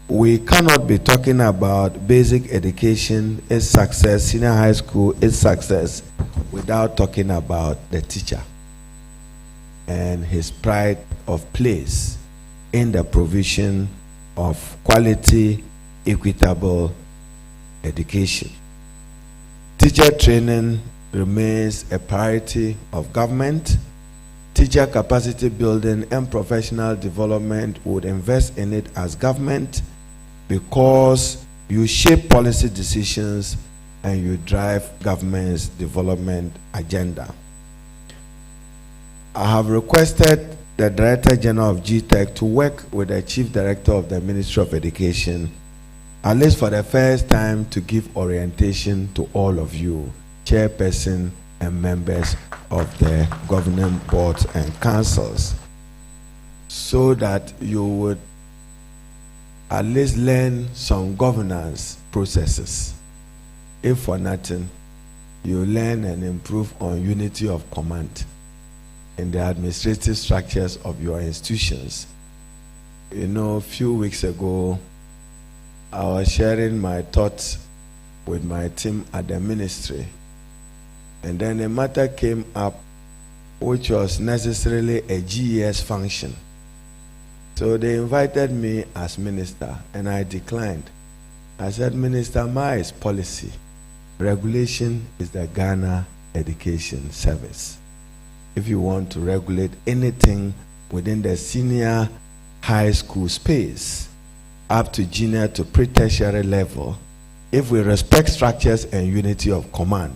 we cannot be talking about basic education, its success, senior high school, its success, without talking about the teacher and his pride of place in the provision of quality, equitable education. Teacher training remains a priority of government. Teacher capacity building and professional development would invest in it as government, because you shape policy decisions and you drive government's development agenda. I have requested the Director General of GTech to work with the Chief Director of the Ministry of Education, at least for the first time, to give orientation to all of you, chairperson and members of the governing boards and councils, so that you would at least learn some governance processes. If for nothing, you learn and improve on unity of command in the administrative structures of your institutions. You know, a few weeks ago, I was sharing my thoughts with my team at the ministry, and then a matter came up which was necessarily a GES function. So they invited me as minister, and I declined. I said, Minister, my is policy. Regulation is the Ghana Education Service. If you want to regulate anything within the senior high school space, up to junior to pre-tertiary level, if we respect structures and unity of command,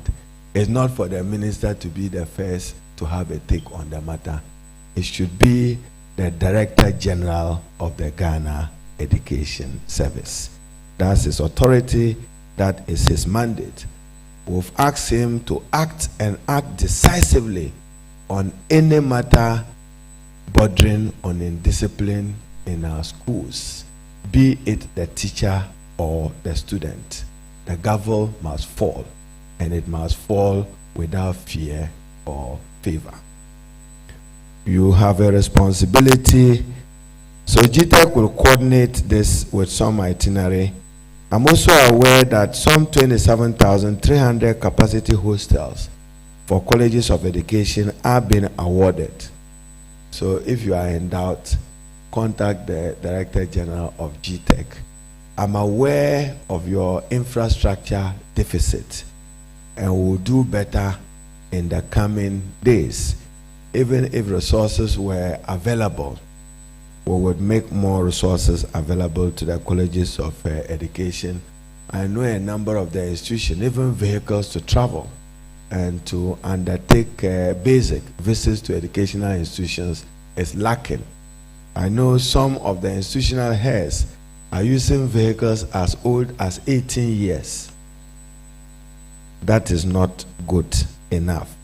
it's not for the minister to be the first to have a take on the matter. It should be the Director General of the Ghana Education Service. That's his authority, that is his mandate. We've asked him to act and act decisively on any matter bordering on indiscipline in our schools, be it the teacher or the student. The gavel must fall, and it must fall without fear or favor. You have a responsibility. So GTech will coordinate this with some itinerary. I'm also aware that some 27,300 capacity hostels for colleges of education are being awarded. So if you are in doubt, contact the Director General of GTech. I'm aware of your infrastructure deficit, and we'll do better in the coming days. Even if resources were available, we would make more resources available to the colleges of education. I know a number of the institutions, even vehicles to travel and to undertake basic visits to educational institutions is lacking. I know some of the institutional heads are using vehicles as old as 18 years. That is not good enough.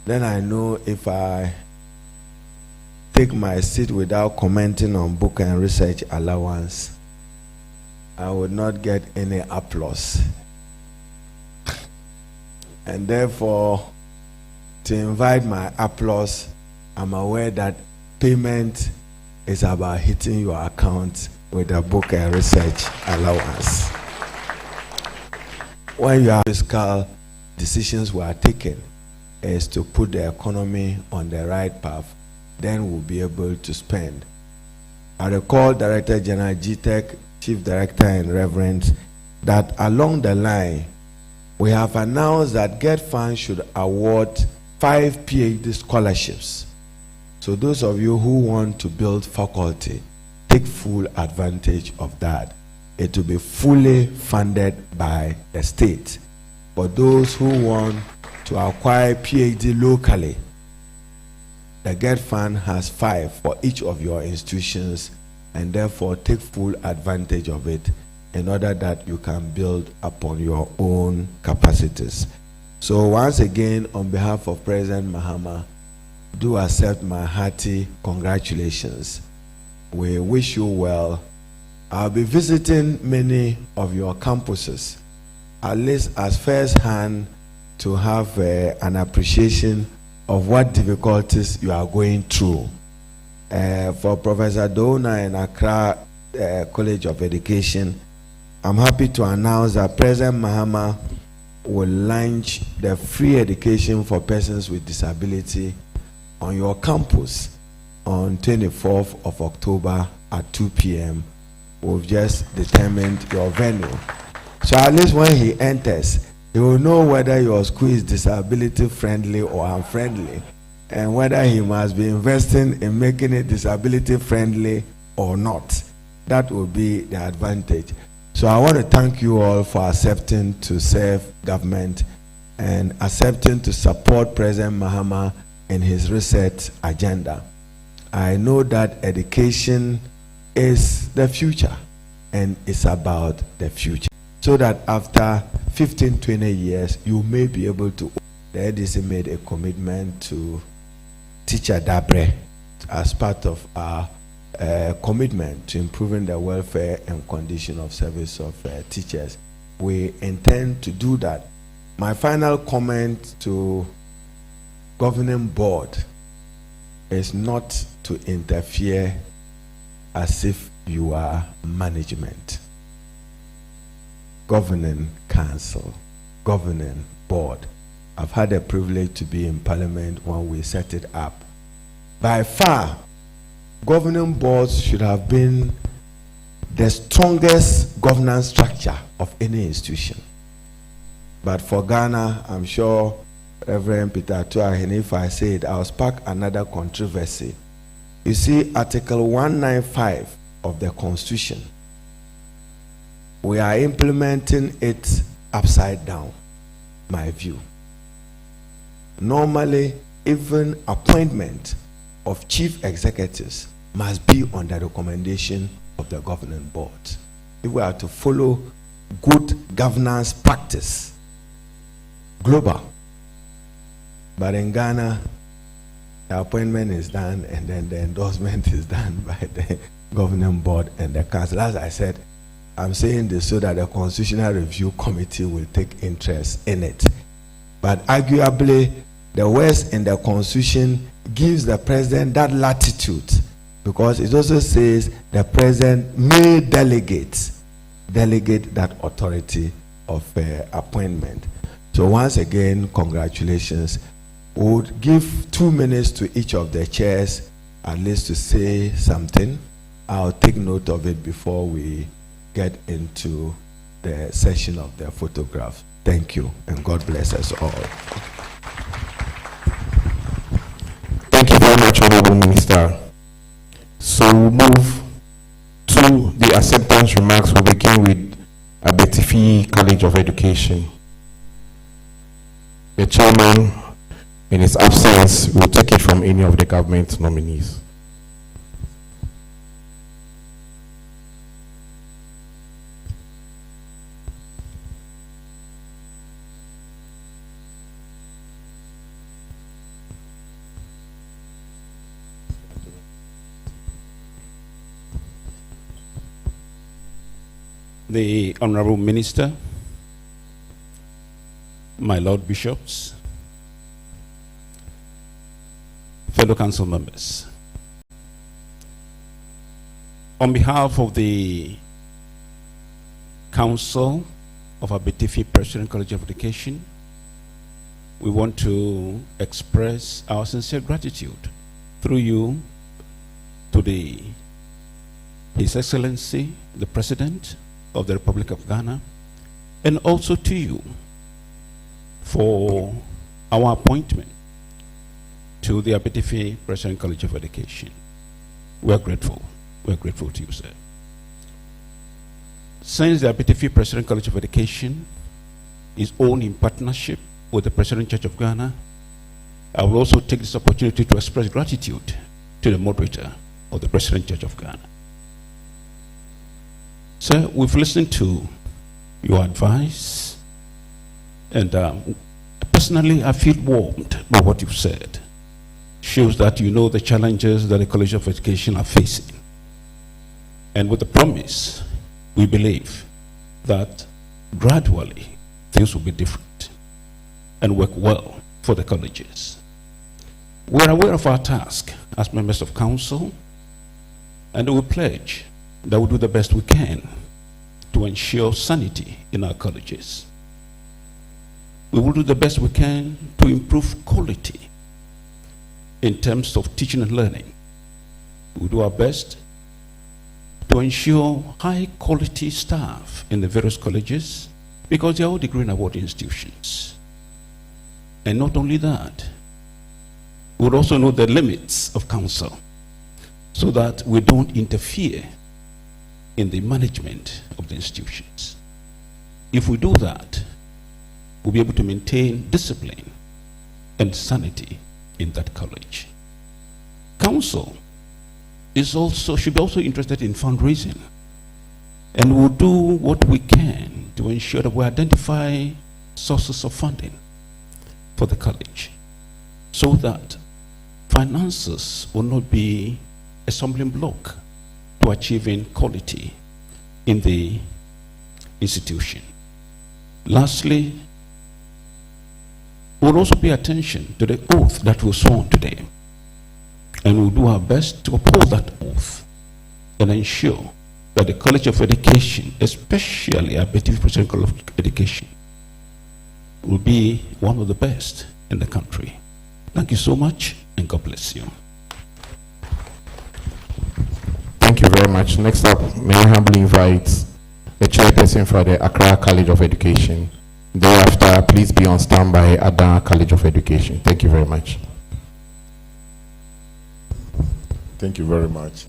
Then I know if I take my seat without commenting on book and research allowance, I would not get any applause. And therefore, to invite my applause, I'm aware that payment is about hitting your account with a book and research allowance. When you have fiscal decisions were taken, is to put the economy on the right path, then we'll be able to spend. I recall Director General GTech, Chief Director and Reverend, that along the line, we have announced that GET Fund should award 5 PhD scholarships. So those of you who want to build faculty, take full advantage of that. It will be fully funded by the state. For those who want to acquire PhD locally, the GET Fund has 5 for each of your institutions, and therefore take full advantage of it in order that you can build upon your own capacities. So once again, on behalf of President Mahama, do accept my hearty congratulations. We wish you well. I'll be visiting many of your campuses, at least as first hand, to have an appreciation of what difficulties you are going through. For Professor Dona in Accra, College of Education, I'm happy to announce that President Mahama will launch the free education for persons with disability on your campus on 24th of October at 2 p.m. We've just determined your venue. So at least when he enters, he will know whether your school is disability friendly or unfriendly, and whether he must be investing in making it disability friendly or not. That will be the advantage. So I want to thank you all for accepting to serve government and accepting to support President Mahama in his reset agenda. I know that education is the future, and it's about the future. So that after 15, 20 years, you may be able to. The ADC made a commitment to Teacher Dabre as part of our commitment to improving the welfare and condition of service of teachers. We intend to do that. My final comment to governing board is not to interfere as if you are management. Governing council, governing board. I've had a privilege to be in parliament when we set it up. By far, governing boards should have been the strongest governance structure of any institution. But for Ghana, I'm sure Reverend Peter Tuahin, if I say it, I'll spark another controversy. You see, Article 195 of the Constitution, we are implementing it upside down, my view. Normally, even appointment of chief executives must be on the recommendation of the governing board. If we are to follow good governance practice, global. But in Ghana, the appointment is done and then the endorsement is done by the governing board and the council. As I said, I'm saying this so that the Constitutional Review Committee will take interest in it. But arguably, the words in the Constitution gives the president that latitude, because it also says the president may delegate that authority of appointment. So once again, congratulations. We would give 2 minutes to each of the chairs at least to say something. I'll take note of it before we get into the session of the photograph. Thank you, and God bless us all. Thank you very much, Honorable Minister. So we'll move to the acceptance remarks. We'll begin with Abetifi College of Education. The chairman, in his absence, will take it from any of the government nominees. The Honorable Minister, my Lord Bishops, fellow council members, on behalf of the Council of Abetifi Presbyterian College of Education, we want to express our sincere gratitude through you to His Excellency, the President of the Republic of Ghana, and also to you for our appointment to the Abetifi Presbyterian College of Education. We are grateful. We are grateful to you, sir. Since the Abetifi Presbyterian College of Education is owned in partnership with the Presbyterian Church of Ghana, I will also take this opportunity to express gratitude to the moderator of the Presbyterian Church of Ghana. Sir, we've listened to your advice, and personally, I feel warmed by what you've said. Shows that you know the challenges that the College of Education are facing. And with the promise, we believe that gradually things will be different and work well for the colleges. We're aware of our task as members of council, and we pledge that we'll do the best we can to ensure sanity in our colleges. We will do the best we can to improve quality in terms of teaching and learning. We'll do our best to ensure high quality staff in the various colleges, because they are all degree and award institutions. And not only that, we'll also know the limits of council so that we don't interfere in the management of the institutions. If we do that, we'll be able to maintain discipline and sanity in that college. Council should be also interested in fundraising, and we'll do what we can to ensure that we identify sources of funding for the college so that finances will not be a stumbling block to achieving quality in the institution. Lastly, we'll also pay attention to the oath that was sworn today, and we'll do our best to uphold that oath and ensure that the College of Education, especially our Betty President College of Education, will be one of the best in the country. Thank you so much, and God bless you. Thank you very much. Next up, may I humbly invite the chairperson for the Accra College of Education. Thereafter, please be on standby at the College of Education. Thank you very much. Thank you very much.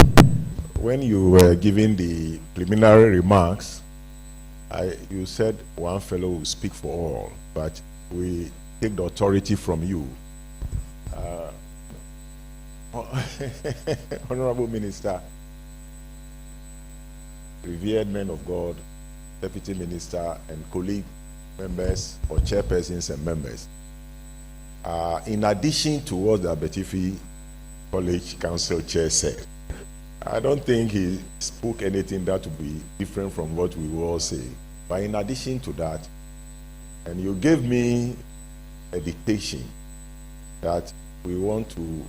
When you were giving the preliminary remarks, you said one fellow will speak for all, but we take the authority from you. Honorable Minister, revered men of God, Deputy Minister, and colleague members or chairpersons and members, in addition to what the Abetifi College Council Chair said, I don't think he spoke anything that would be different from what we will all say. But in addition to that, and you gave me a dictation that we want to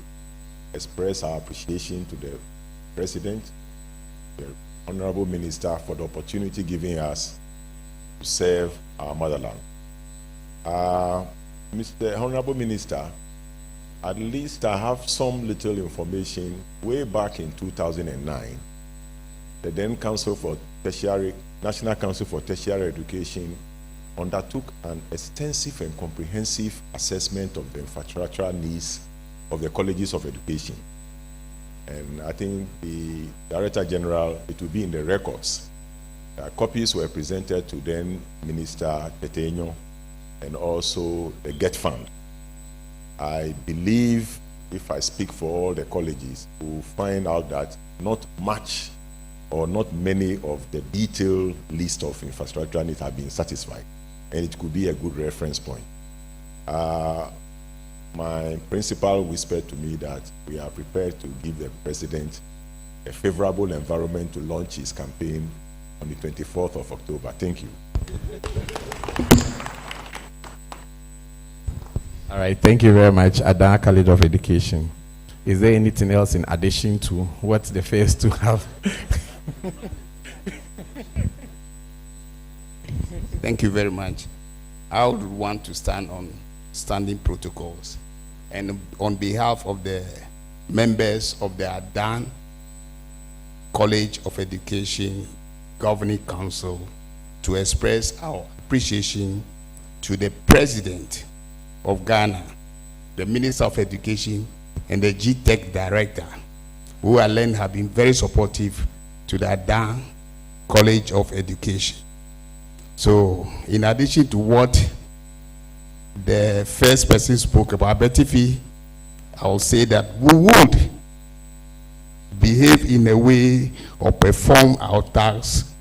express our appreciation to the President, the Honorable Minister, for the opportunity given us to serve our motherland. Mr. Honorable Minister, at least I have some little information. Way back in 2009, the then National Council for Tertiary Education undertook an extensive and comprehensive assessment of the infrastructural needs of the colleges of education. And I think the Director General, it will be in the records. Copies were presented to then Minister Tetenyo and also the GET Fund. I believe, if I speak for all the colleges, we'll find out that not much or not many of the detailed list of infrastructure needs have been satisfied, and it could be a good reference point. My principal whispered to me that we are prepared to give the President a favorable environment to launch his campaign on the 24th of October. Thank you. All right, thank you very much, Adana College of Education. Is there anything else in addition to what the first two have? Thank you very much. I would want to stand on standing protocols, and on behalf of the members of the Adan College of Education Governing Council, to express our appreciation to the President of Ghana, the Minister of Education, and the GTech Director, who I learned have been very supportive to the Adan College of Education. So, in addition to what the first person spoke about, Betifi, I will say that we would behave in a way or perform our tasks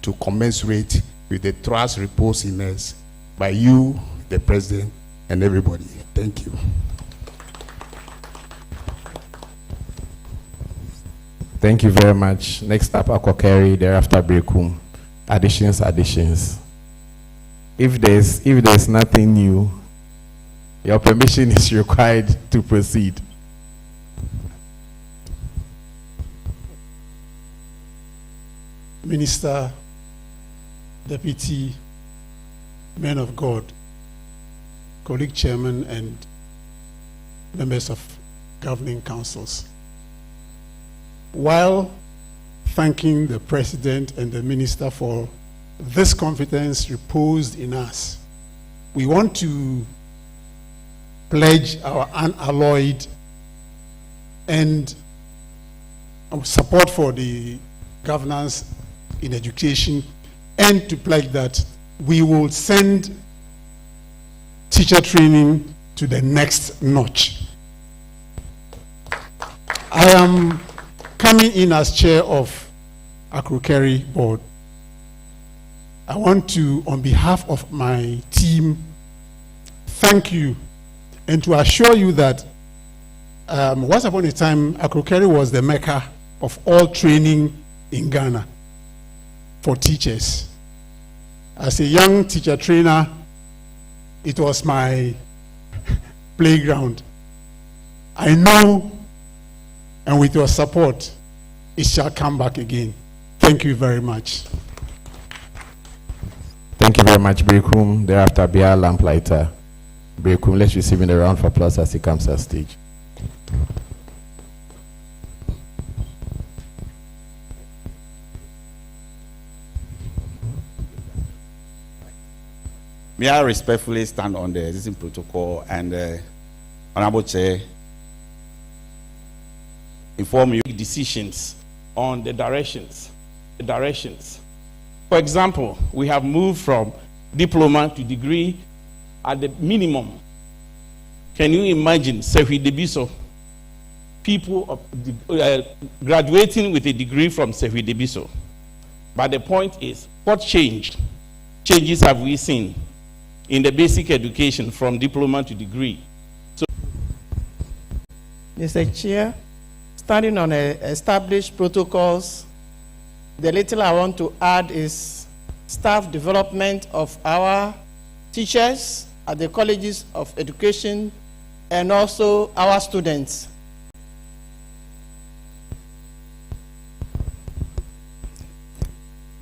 to commensurate with the trust reposed in us by you, the President, and everybody. Thank you. Thank you very much. Next up, Akokeri, thereafter Brekum. Additions. If there's nothing new, your permission is required to proceed. Minister, Deputy, men of God, colleague chairman, and members of governing councils. While thanking the President and the Minister for this confidence reposed in us, we want to pledge our unalloyed and support for the governance in education, and to pledge that we will send teacher training to the next notch. I am coming in as chair of Akrokeri board. I want to, on behalf of my team, thank you and to assure you that once upon a time, Akrokeri was the mecca of all training in Ghana for teachers. As a young teacher trainer, it was my playground. I know, and with your support, it shall come back again. Thank you very much. Thank you very much, Brekum. Thereafter, Bia Lamplighter. Brekum, let's receive in a round of applause as he comes on stage. May I respectfully stand on the existing protocol and Honorable Chair inform you decisions on the directions. For example, we have moved from diploma to degree at the minimum. Can you imagine Sefi Debiso, people graduating with a degree from Sefi Debiso? But the point is, what changes have we seen in the basic education from diploma to degree? So, Mr. Chair, standing on established protocols, the little I want to add is staff development of our teachers at the colleges of education and also our students.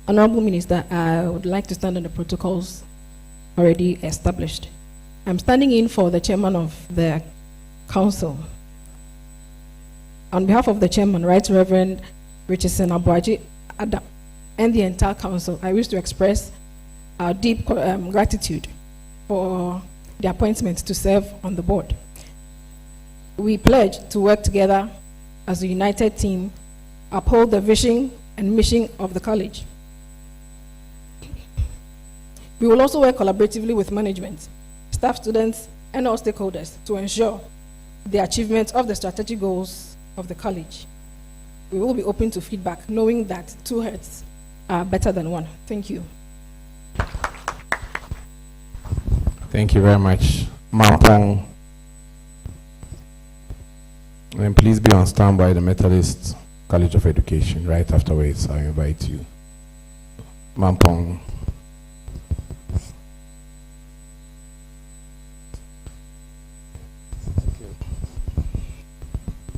Honorable Minister, I would like to stand on the protocols already established. I'm standing in for the chairman of the council. On behalf of the chairman, Right Reverend Richardson Abuaji Adam, and the entire council, I wish to express our deep gratitude for the appointment to serve on the board. We pledge to work together as a united team, uphold the vision and mission of the college. We will also work collaboratively with management, staff, students, and all stakeholders to ensure the achievement of the strategic goals of the college. We will be open to feedback, knowing that 2 heads are better than 1. Thank you. Thank you very much. Mampong. And please be on standby, the Methodist College of Education. Right afterwards, I invite you. Mampong.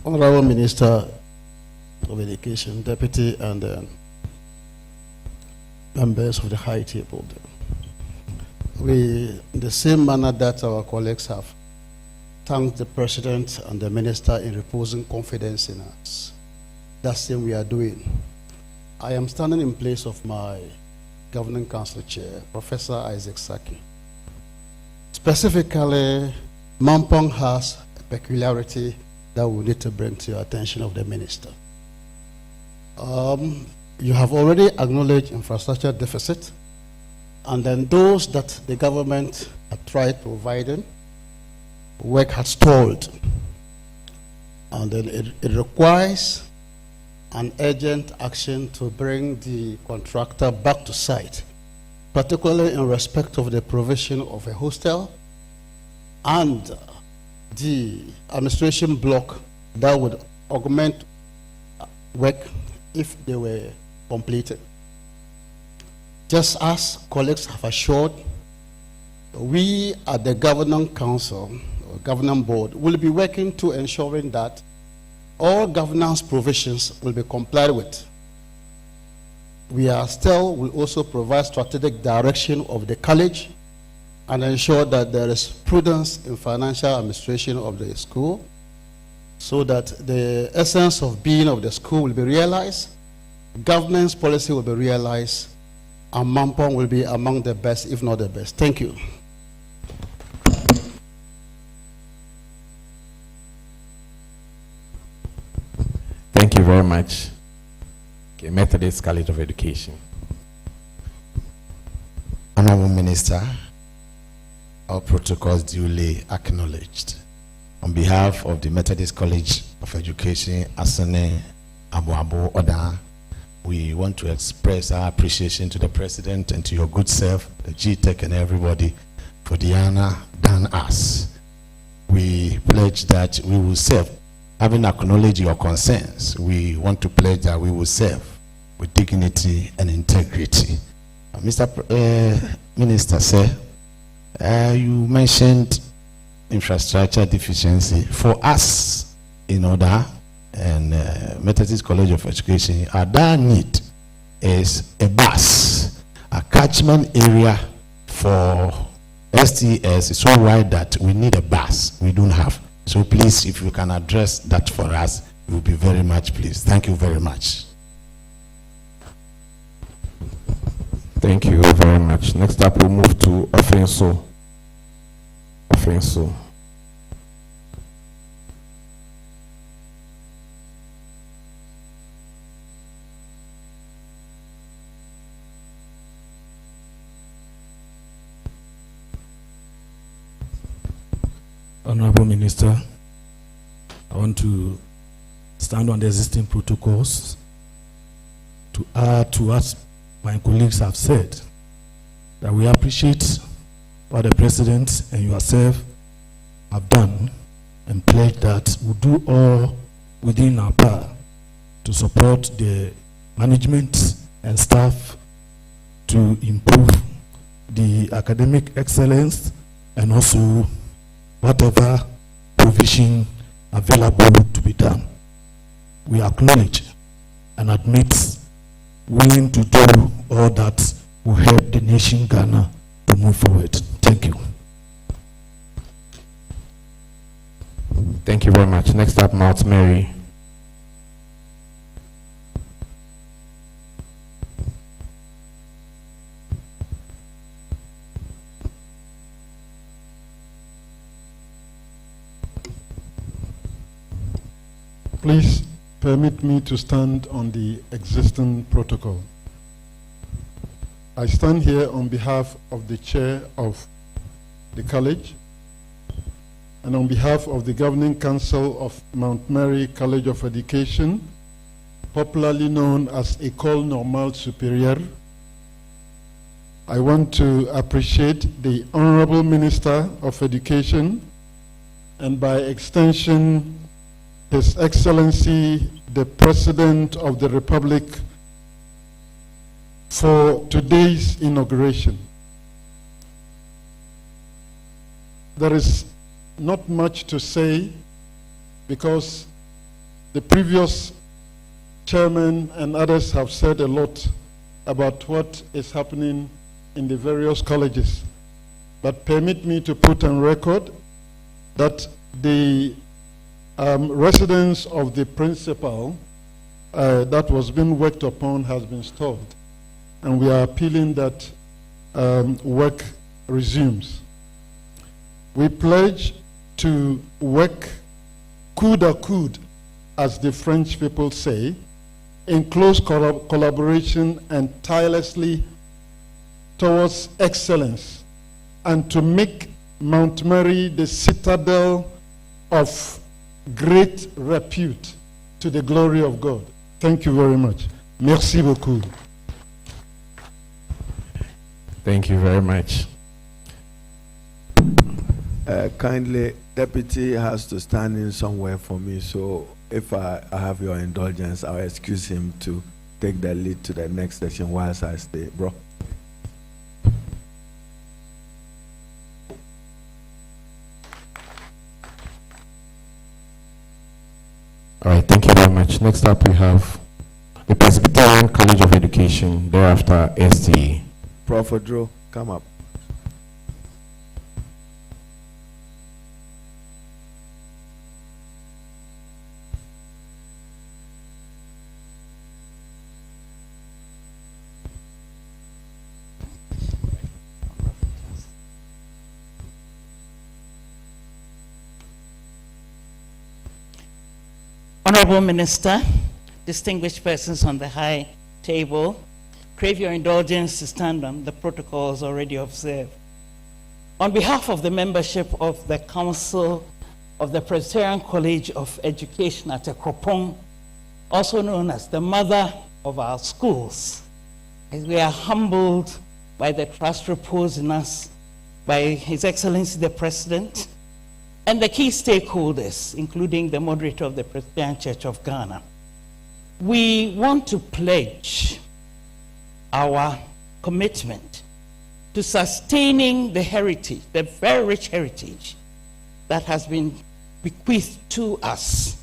Honorable Minister of Education, Deputy, and members of the High Table. We, in the same manner that our colleagues have thanked the President and the Minister in reposing confidence in us, that's same we are doing. I am standing in place of my Governing Council Chair, Professor Isaac Saki. Specifically, Mampong has a peculiarity that we need to bring to your attention of the Minister. You have already acknowledged infrastructure deficit, and then those that the government had tried providing, work has stalled. And then it requires an urgent action to bring the contractor back to site, particularly in respect of the provision of a hostel and the administration block that would augment work if they were completed. Just as colleagues have assured, we at the Governing Council, or Governing Board, will be working to ensuring that all governance provisions will be complied with. will also provide strategic direction of the college and ensure that there is prudence in financial administration of the school, so that the essence of being of the school will be realized, governance policy will be realized, and Mampong will be among the best, if not the best. Thank you. Thank you very much. Okay, Methodist College of Education. Honorable Minister, all protocols duly acknowledged. On behalf of the Methodist College of Education, Asane Abu Oda, we want to express our appreciation to the President and to your good self, the GTEC and everybody, for the honor done us. We pledge that we will serve. Having acknowledged your concerns, we want to pledge that we will serve with dignity and integrity. Mr. Minister, sir, you mentioned infrastructure deficiency. For us, in order, and Methodist College of Education, our need is a bus. A catchment area for STS is so wide that we need a bus. We don't have. So please, if you can address that for us, we will be very much pleased. Thank you very much. Thank you very much. Next up, we'll move to Offenso. Offenso. Honorable Minister, I want to stand on the existing protocols to add to what my colleagues have said, that we appreciate what the President and yourself have done and pledge that we'll do all within our power to support the management and staff to improve the academic excellence and also whatever provision available to be done. We acknowledge and admit willing to do all that will help the nation Ghana to move forward. Thank you. Thank you very much. Next up, Mount Mary. Please permit me to stand on the existing protocol. I stand here on behalf of the chair of the college and on behalf of the governing council of Mount Mary College of Education, popularly known as École Normale Supérieure. I want to appreciate the Honorable Minister of Education and by extension His Excellency, the President of the Republic, for today's inauguration. There is not much to say because the previous chairman and others have said a lot about what is happening in the various colleges. But permit me to put on record that the residence of the principal that was being worked upon has been stalled, and we are appealing that work resumes. We pledge to work coude à coude, as the French people say, in close collaboration and tirelessly towards excellence, and to make Mount Mary the citadel of great repute to the glory of God. Thank you very much. Merci beaucoup. Thank you very much. Kindly, Deputy has to stand in somewhere for me, so if I have your indulgence, I'll excuse him to take the lead to the next session whilst I stay, bro. All right, thank you very much. Next up, we have the Presbyterian Presbyterian College of Education, thereafter STA. Prof. Odro, come up. Honorable Minister, distinguished persons on the high table, crave your indulgence to stand on the protocols already observed. On behalf of the membership of the Council of the Presbyterian College of Education at Ekropong, also known as the mother of our schools, we are humbled by the trust reposed in us by His Excellency the President and the key stakeholders, including the moderator of the Presbyterian Church of Ghana. We want to pledge our commitment to sustaining the heritage, the very rich heritage that has been bequeathed to us.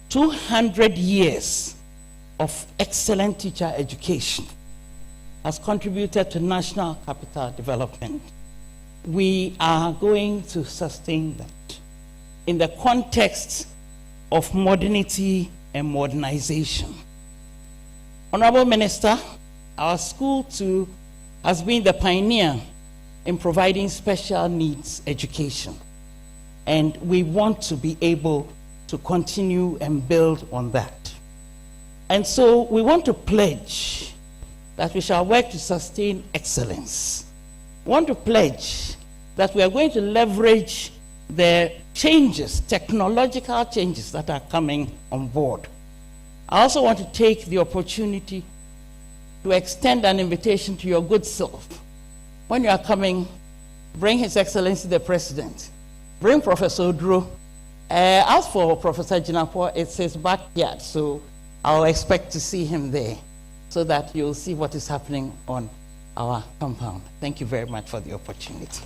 200 years of excellent teacher education has contributed to national capital development. We are going to sustain that in the context of modernity and modernization. Honorable Minister, our school too has been the pioneer in providing special needs education, and we want to be able to continue and build on that. And so we want to pledge that we shall work to sustain excellence. We want to pledge that we are going to leverage the changes, technological changes that are coming on board. I also want to take the opportunity to extend an invitation to your good self. When you are coming, bring His Excellency the President, bring Professor Odro. As for Professor Jinapo, it's his backyard, so I'll expect to see him there so that you'll see what is happening on our compound. Thank you very much for the opportunity.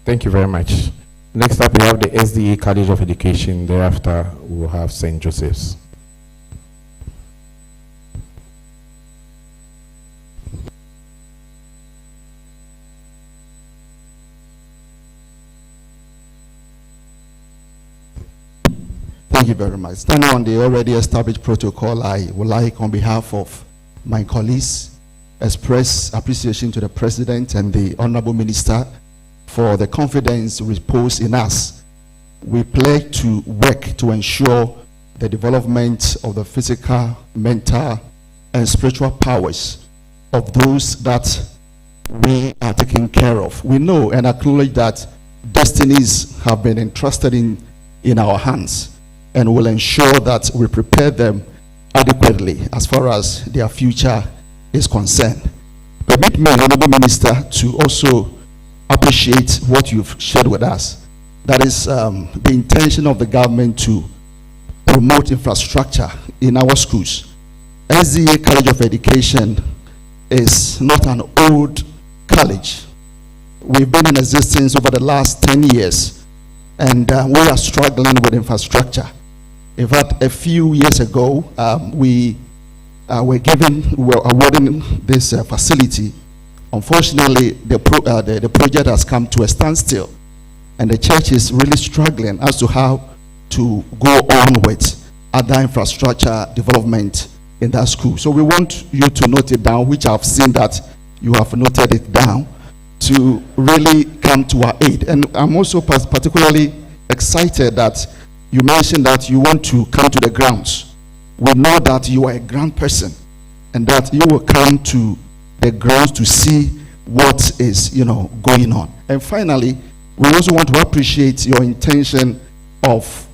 Thank you very much. Next up, we have the SDA College of Education. Thereafter, we'll have St. Joseph's. Thank you very much. Standing on the already established protocol, I would like, on behalf of my colleagues, express appreciation to the President and the Honorable Minister for the confidence reposed in us. We pledge to work to ensure the development of the physical, mental, and spiritual powers of those that we are taking care of. We know and acknowledge that destinies have been entrusted in our hands, and will ensure that we prepare them adequately as far as their future is concerned. Permit me, Honorable Minister, to also appreciate what you've shared with us. That is the intention of the government to promote infrastructure in our schools. SDA College of Education is not an old college. We've been in existence over the last 10 years, and we are struggling with infrastructure. In fact, a few years ago, we were awarding this facility. Unfortunately, the project has come to a standstill, and the church is really struggling as to how to go on with other infrastructure development in that school. So we want you to note it down, which I've seen that you have noted it down, to really come to our aid. And I'm also particularly excited that you mentioned that you want to come to the grounds. We know that you are a ground person, and that you will come to the grounds to see what is, going on. And finally, we also want to appreciate your intention of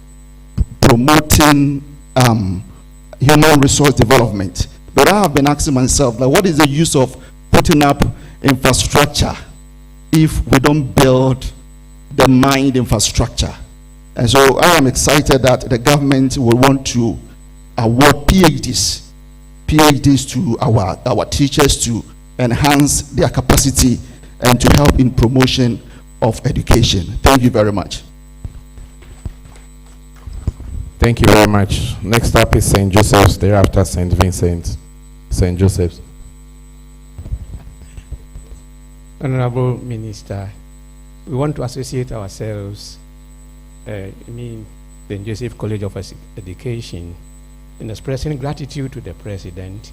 promoting human resource development. But I have been asking myself, like, what is the use of putting up infrastructure if we don't build the mind infrastructure? And so I am excited that the government will want to award PhDs to our teachers to enhance their capacity and to help in promotion of education. Thank you very much. Thank you very much. Next up is St. Joseph's, thereafter St. Vincent. St. Joseph's. Honorable Minister, we want to associate ourselves, St. Joseph College of Education, in expressing gratitude to the President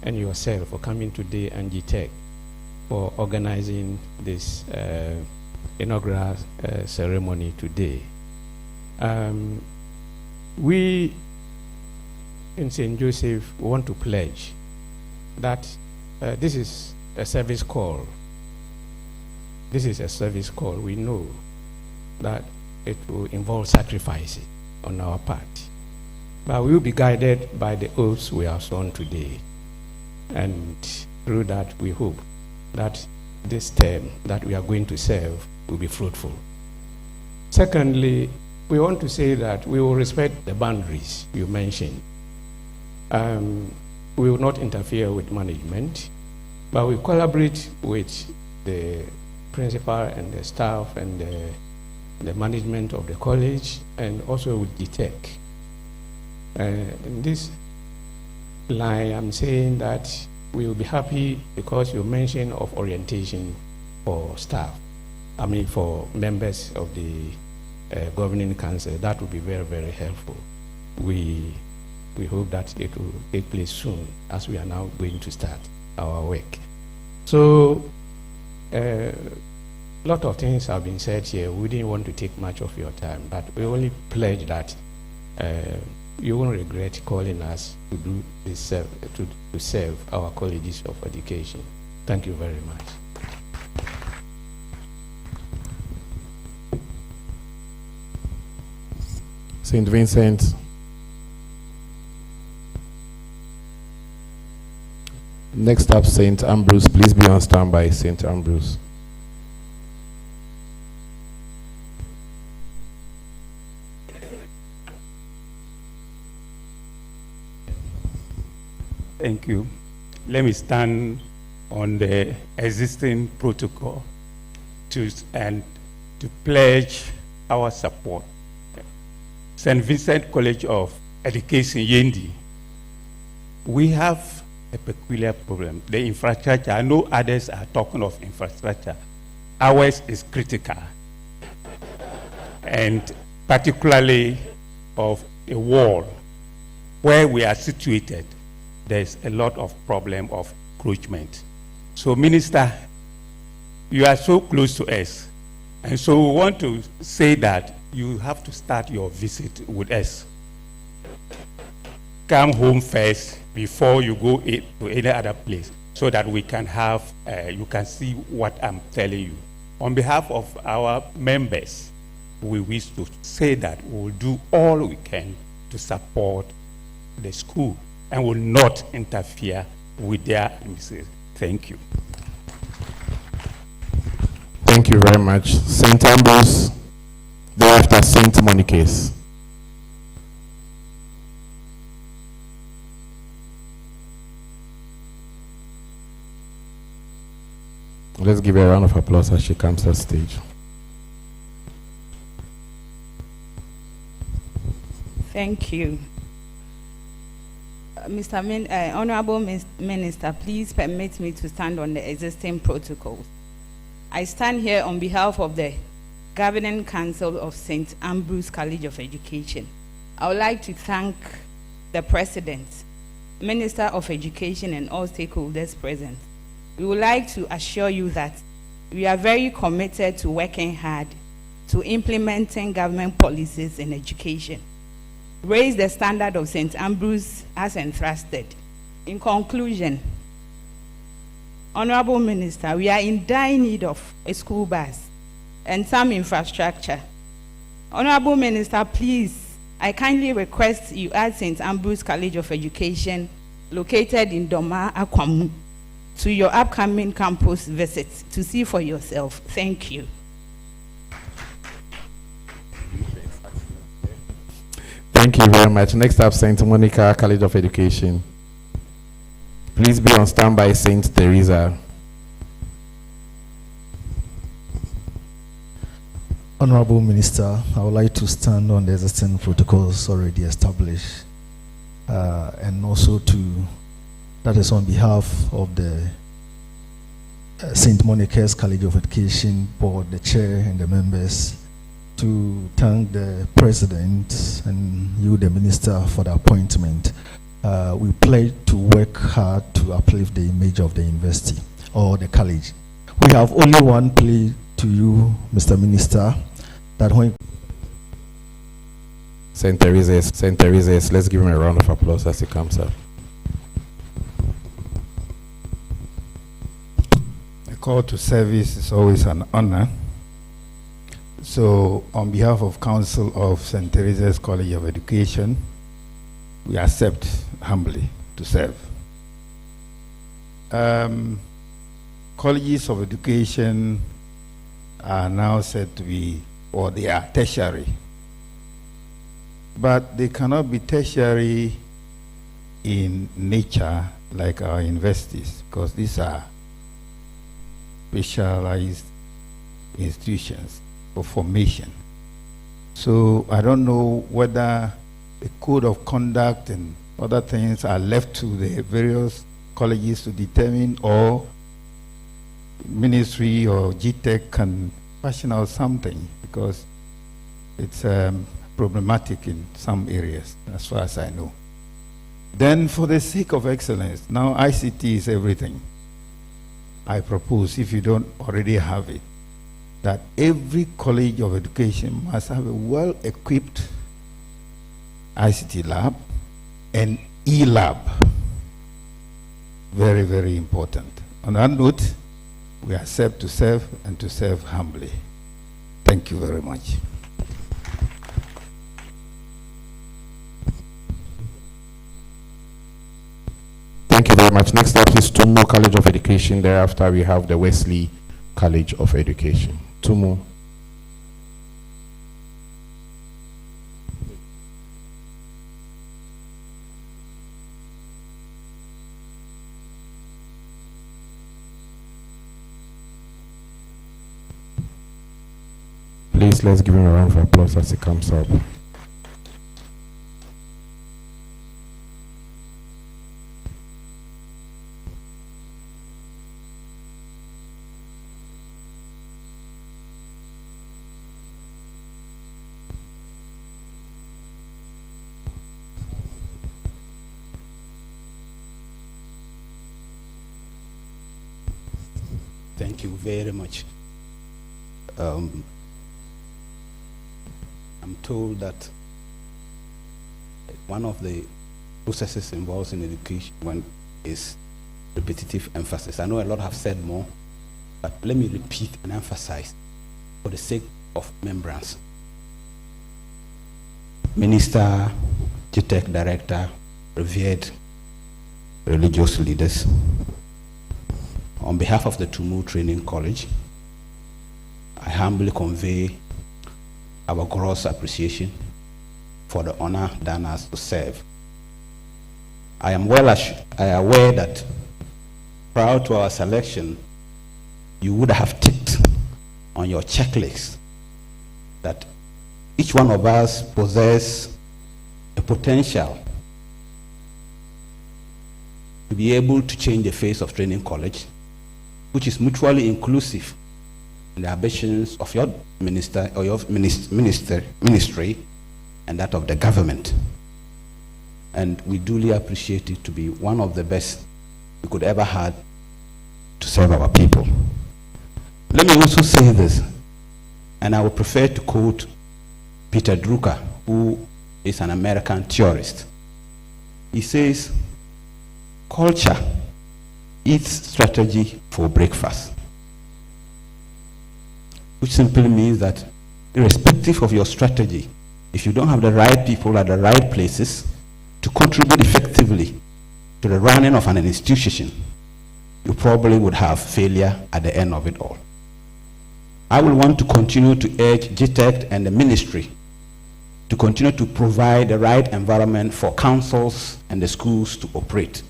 and yourself for coming today and GTEC for organizing this inaugural ceremony today. We in St. Joseph want to pledge that this is a service call. This is a service call. We know that it will involve sacrifices on our part. But we will be guided by the oaths we have sworn today. And through that, we hope that this term that we are going to serve will be fruitful. Secondly, we want to say that we will respect the boundaries you mentioned. We will not interfere with management, but we collaborate with the principal and the staff and the management of the college, and also with GTEC. In this line, I'm saying that we will be happy because you mentioned of orientation for staff, for members of the governing council. That will be very, very helpful. We hope that it will take place soon as we are now going to start our work. So, a lot of things have been said here. We didn't want to take much of your time, but we only pledge that you won't regret calling us to do this, to serve our colleges of education. Thank you very much. St. Vincent. Next up, St. Ambrose. Please be on standby, St. Ambrose. Thank you. Let me stand on the existing protocol to pledge our support. St. Vincent College of Education, Yendi, we have a peculiar problem. The infrastructure, I know others are talking of infrastructure. Ours is critical, and particularly of a wall where we are situated. There's a lot of problem of encroachment. So, Minister, you are so close to us, and so we want to say that you have to start your visit with us. Come home first before you go to any other place, so that we can have, you can see what I'm telling you. On behalf of our members, we wish to say that we will do all we can to support the school and will not interfere with their administration. Thank you. Thank you very much. St. Ambrose, thereafter St. Monica's. Let's give her a round of applause as she comes on stage. Thank you. Honorable Minister, please permit me to stand on the existing protocols. I stand here on behalf of the Governing Council of St. Ambrose College of Education. I would like to thank the President, Minister of Education, and all stakeholders present. We would like to assure you that we are very committed to working hard to implementing government policies in education, raise the standard of St. Ambrose as entrusted. In conclusion, Honorable Minister, we are in dire need of a school bus and some infrastructure. Honorable Minister, please, I kindly request you add St. Ambrose College of Education, located in Doma, Akwamu, to your upcoming campus visits to see for yourself. Thank you. Thank you very much. Next up, St. Monica College of Education. Please be on standby, St. Teresa. Honorable Minister, I would like to stand on the existing protocols already established, and also that is on behalf of the St. Monica's College of Education Board, the chair and the members, to thank the president and you, the minister, for the appointment. We pledge to work hard to uplift the image of the university or the college. We have only one plea to you, Mr. Minister, that when St. Teresa's, let's give him a round of applause as he comes up. A call to service is always an honor. So, on behalf of Council of St. Teresa's College of Education, we accept humbly to serve. Colleges of education are now said to be, or they are tertiary. But they cannot be tertiary in nature like our universities, because these are specialized institutions for formation. So I don't know whether the code of conduct and other things are left to the various colleges to determine, or ministry or GTech can fashion out something, because it's problematic in some areas, as far as I know. Then, for the sake of excellence, now ICT is everything. I propose, if you don't already have it, that every college of education must have a well-equipped ICT lab and e-lab. Very, very important. On that note, we accept to serve and to serve humbly. Thank you very much. Thank you very much. Next up is Tumu College of Education. Thereafter, we have the Wesley College of Education. Tumu. Please, let's give him a round of applause as he comes up. Thank you very much. I'm told that one of the processes involved in education is repetitive emphasis. I know a lot have said more, but let me repeat and emphasize for the sake of remembrance. Minister, GTech Director, revered religious leaders, on behalf of the Tumu Training College, I humbly convey our gross appreciation for the honor done us to serve. I am aware that prior to our selection, you would have ticked on your checklist that each one of us possess a potential to be able to change the face of Training College, which is mutually inclusive in the ambitions of your minister or your ministry and that of the government. And we duly appreciate it to be one of the best we could ever have to serve our people. Let me also say this, and I would prefer to quote Peter Drucker, who is an American theorist. He says, culture eats strategy for breakfast, which simply means that irrespective of your strategy, if you don't have the right people at the right places to contribute effectively to the running of an institution, you probably would have failure at the end of it all. I will want to continue to urge GTech and the ministry to continue to provide the right environment for councils and the schools to operate.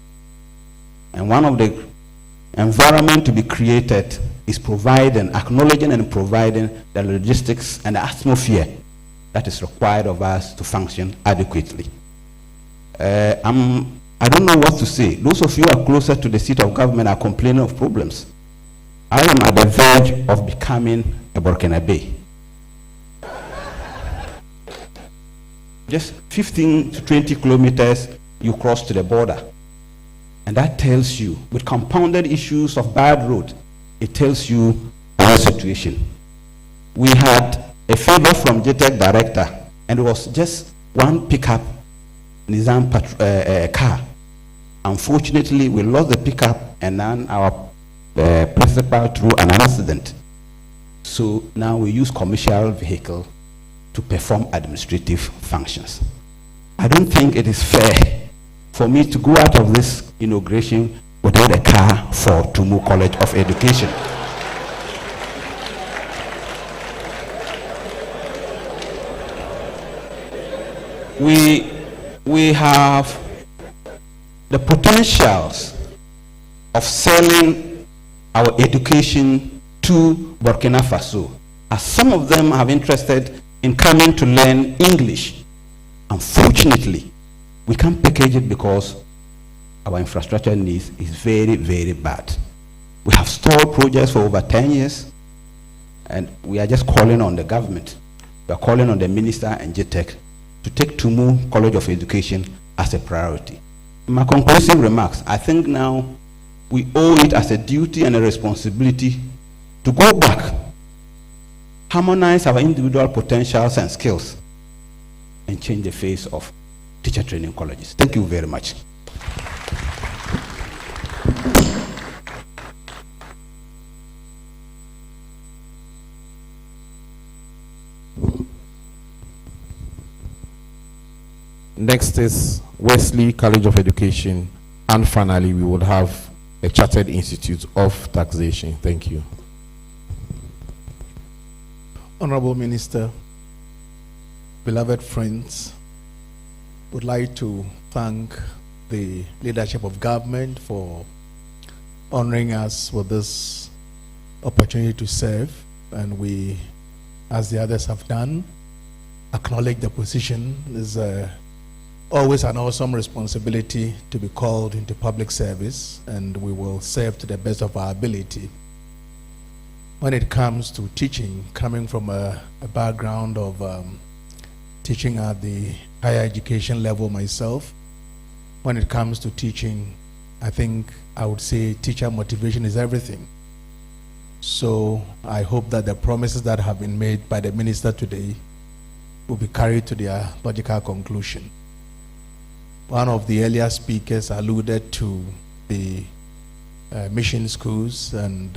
And one of the environment to be created is providing, acknowledging and providing the logistics and the atmosphere that is required of us to function adequately. I don't know what to say. Those of you who are closer to the seat of government are complaining of problems. I am at the verge of becoming a Burkinabe. Just 15 to 20 kilometers, you cross to the border. And that tells you, with compounded issues of bad road, it tells you our situation. We had a favor from JTEC director, and it was just one pickup Nissan car. Unfortunately, we lost the pickup, and then our principal through an accident. So now we use commercial vehicle to perform administrative functions. I don't think it is fair for me to go out of this inauguration without a car for Tumu College of Education. We have the potentials of selling our education to Burkina Faso, as some of them have interested in coming to learn English. Unfortunately, we can't package it because our infrastructure needs is very, very bad. We have stalled projects for over 10 years, and we are just calling on the government. We are calling on the minister and JTEC to take Tumu College of Education as a priority. In my conclusive remarks, I think now we owe it as a duty and a responsibility to go back, harmonize our individual potentials and skills, and change the face of teacher training colleges. Thank you very much. Next is Wesley College of Education, and finally we will have a Chartered Institute of Taxation. Thank you. Honorable Minister, beloved friends, would like to thank the leadership of government for honoring us with this opportunity to serve, and we, as the others have done, acknowledge the position. Is always an awesome responsibility to be called into public service, and we will serve to the best of our ability. When it comes to teaching, coming from a background of teaching at the higher education level myself, when it comes to teaching, I think I would say teacher motivation is everything. So I hope that the promises that have been made by the minister today will be carried to their logical conclusion. One of the earlier speakers alluded to the mission schools and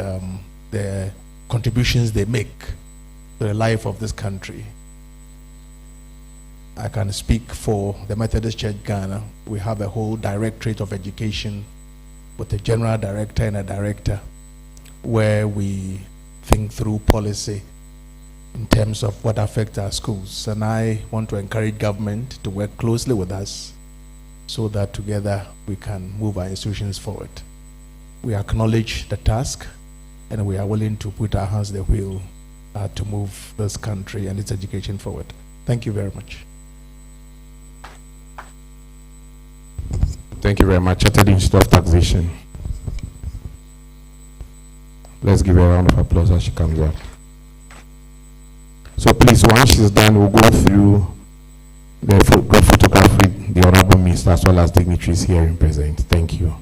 the contributions they make to the life of this country. I can speak for the Methodist Church Ghana. We have a whole directorate of education with a general director and a director, where we think through policy in terms of what affects our schools. And I want to encourage government to work closely with us so that together we can move our institutions forward. We acknowledge the task, and we are willing to put our hands to the wheel to move this country and its education forward. Thank you very much. Thank you very much. Chartered Institute of Taxation. Let's give her a round of applause as she comes up. So please, once she's done, we'll go through the group photograph with the Honorable Minister as well as dignitaries here in present. Thank you.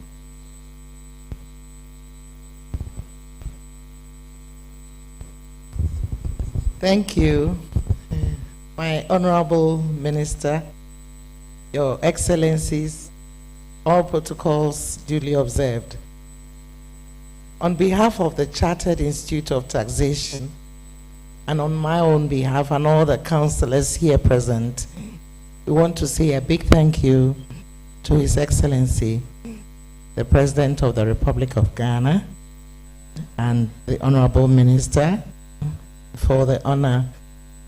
Thank you, my Honorable Minister, Your Excellencies, all protocols duly observed. On behalf of the Chartered Institute of Taxation, and on my own behalf and all the councillors here present, we want to say a big thank you to His Excellency, the President of the Republic of Ghana, and the Honorable Minister for the honor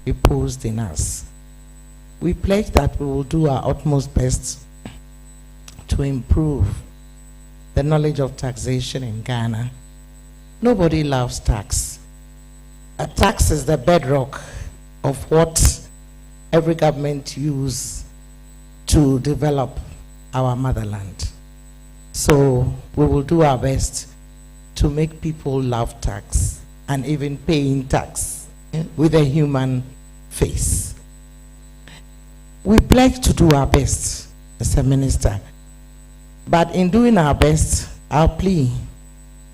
reposed in us. We pledge that we will do our utmost best to improve the the knowledge of taxation in Ghana. Nobody loves tax. A tax is the bedrock of what every government uses to develop our motherland. So we will do our best to make people love tax and even paying tax with a human face. We pledge to do our best, Mr. Minister. But in doing our best, our plea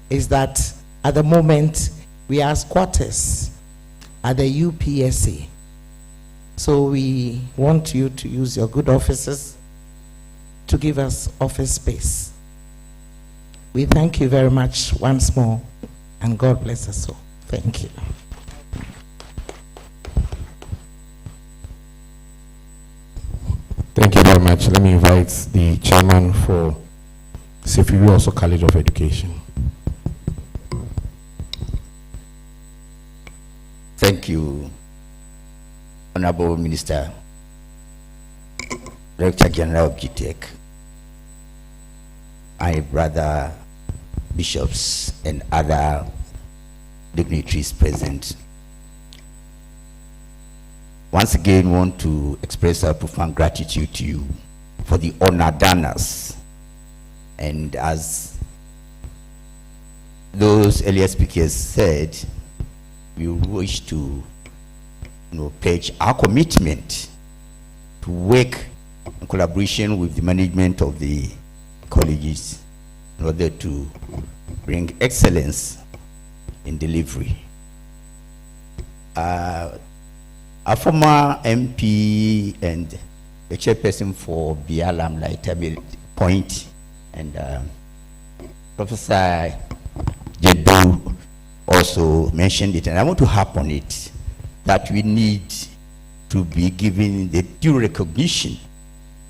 is that at the moment we are squatters at the UPSA. So we want you to use your good offices to give us office space. We thank you very much once more, and God bless us all. Thank you. Thank you very much. Let me invite the chairman for Sefiwi also College of Education. Thank you, Honorable Minister, Director General of GTEC, my brother bishops and other dignitaries present. Once again, want to express our profound gratitude to you for the honor done us. And as those earlier speakers said, we wish to pledge our commitment to work in collaboration with the management of the colleges in order to bring excellence in delivery. Our former MP and the chairperson for BLM Light Point and Professor Jedu also mentioned it, and I want to harp on it, that we need to be given the due recognition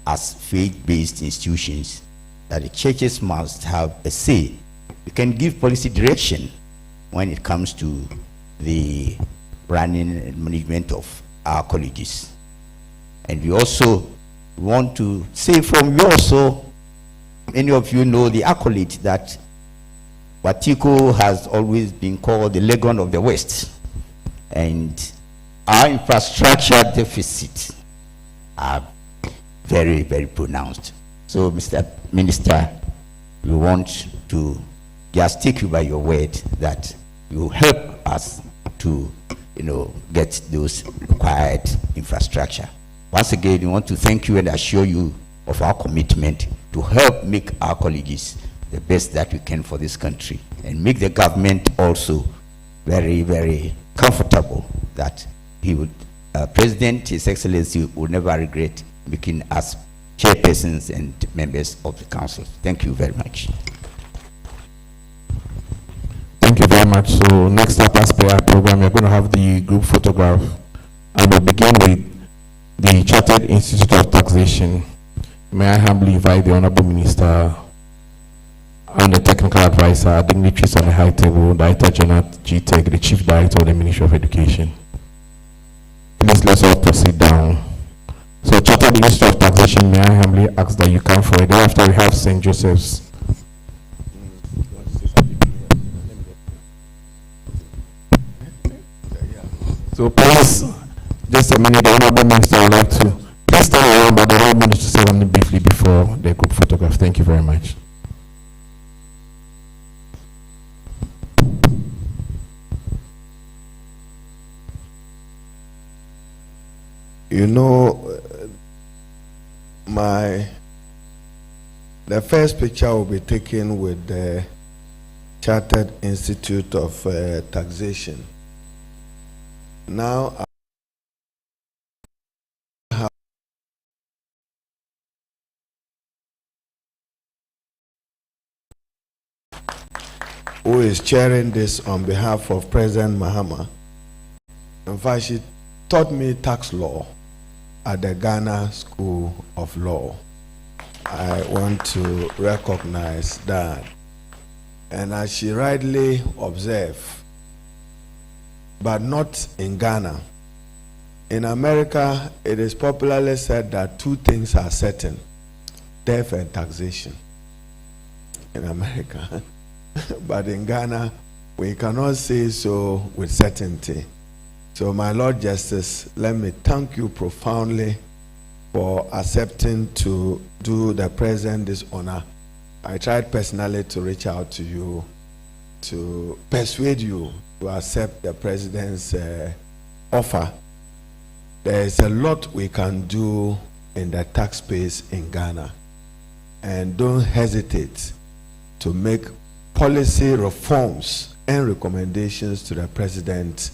as faith-based institutions, that the churches must have a say. We can give policy direction when it comes to the running and management of our colleges. And we also want to say from you also, many of you know the accolade that Watiko has always been called the Legon of the West. And our infrastructure deficit are very, very pronounced. So, Mr. Minister, we want to just take you by your word that you help us to, get those required infrastructure. Once again, we want to thank you and assure you of our commitment to help make our colleges the best that we can for this country, and make the government also very, very comfortable that he would, President, His Excellency, would never regret making us chairpersons and members of the council. Thank you very much. Thank you very much. So next up, as per our program, we're going to have the group photograph, and we'll begin with the Chartered Institute of Taxation. May I humbly invite the Honorable Minister and the Technical Advisor, dignitaries on the high table, Director General GTEC, the Chief Director of the Ministry of Education. Please let's all proceed down. So Chartered Institute of Taxation, may I humbly ask that you come forward. Thereafter we have St. Joseph's. So please, just a minute, the Honorable Minister would like to please stand around, but the Honorable Minister to say something briefly before the group photograph. Thank you very much. The first picture will be taken with the Chartered Institute of Taxation. Now, who is chairing this on behalf of President Mahama. In fact, she taught me tax law at the Ghana School of Law. I want to recognize that. And as she rightly observed, but not in Ghana. In America, it is popularly said that two things are certain: death and taxation. in America. But in Ghana, we cannot say so with certainty. So, my Lord Justice, let me thank you profoundly for accepting to do the President this honor. I tried personally to reach out to you to persuade you to accept the President's offer. There is a lot we can do in the tax space in Ghana. And don't hesitate to make policy reforms and recommendations to the President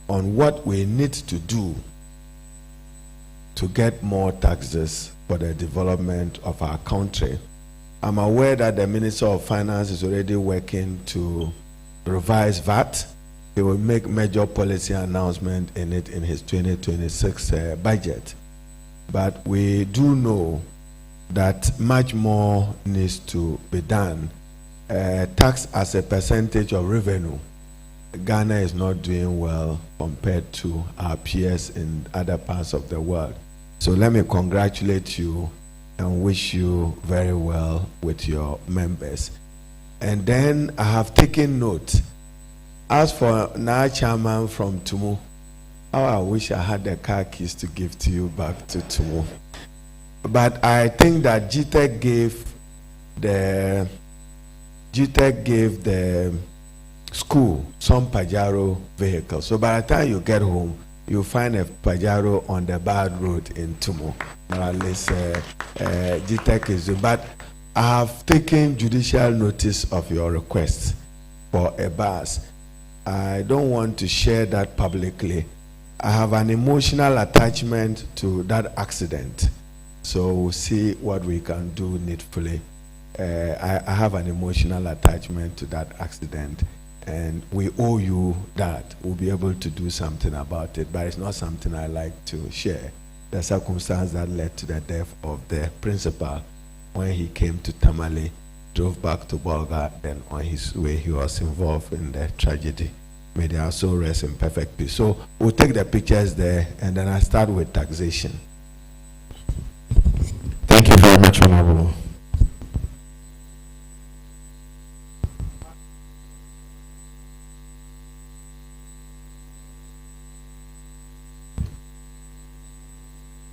on what we need to do to get more taxes for the development of our country. I'm aware that the Minister of Finance is already working to revise VAT. He will make major policy announcement in it in his 2026 budget. But we do know that much more needs to be done. Tax as a percentage of revenue, Ghana is not doing well compared to our peers in other parts of the world. So let me congratulate you and wish you very well with your members. And then I have taken note. As for now, Chairman from Tumu, how I wish I had the car keys to give to you back to Tumu. But I think that GTEC gave the school some Pajero vehicles. So by the time you get home, you'll find a Pajero on the bad road in Tumu. Or at least GTEC is. But I have taken judicial notice of your request for a bus. I don't want to share that publicly. I have an emotional attachment to that accident. So we'll see what we can do needfully. I have an emotional attachment to that accident, and we owe you that. We'll be able to do something about it, but it's not something I like to share. The circumstance that led to the death of the principal when he came to Tamale, drove back to Bolga, then on his way he was involved in the tragedy. May their soul rest in perfect peace. So we'll take the pictures there, and then I start with taxation.